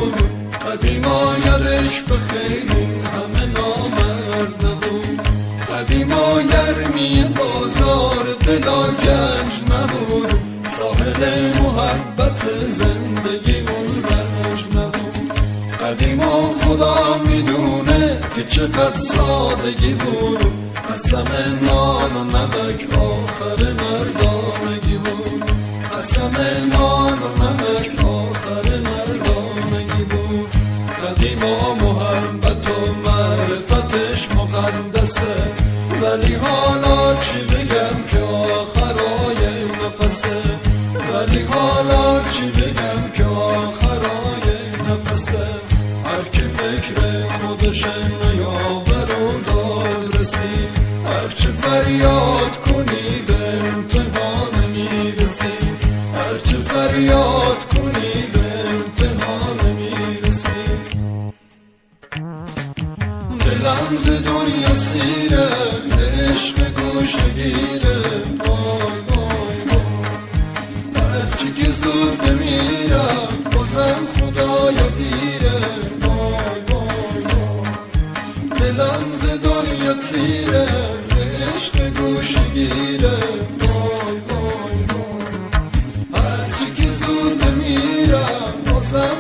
نبود، قدیما یادش بخیر این همه نامرد نبود. قدیما گرمی بازار دلا گنج نبود، ساحل محبت زندگی رنج نبود. قدیما خدا میدونه که چقدر سادگی بود، قسم نان و نمک آخر مردانگی بود. قسم نان و نمک آخر مردانگی بود. قدیما محبت و معرفتش مقدسه، ولی حالا چی بگم که آخرای نفسه. ولی حالا چی بگم که آخرای نفسه. هر که فکر خودشه نیاور و داد رسید، هر چه فریاد کنی به امتحان نمیرسی. هر چه فریاد کنی به امتحان نمیرسی. دلم ز دنیا سیره، به عشق گوش گیره. وای وای وای، هرچی که زود بمیرم بازم خدایا دیره. وای وای وای، دلم ز دنیا سیره، به عشق گوش گیره. وای وای وای، هرچی که زود بمیرم بازم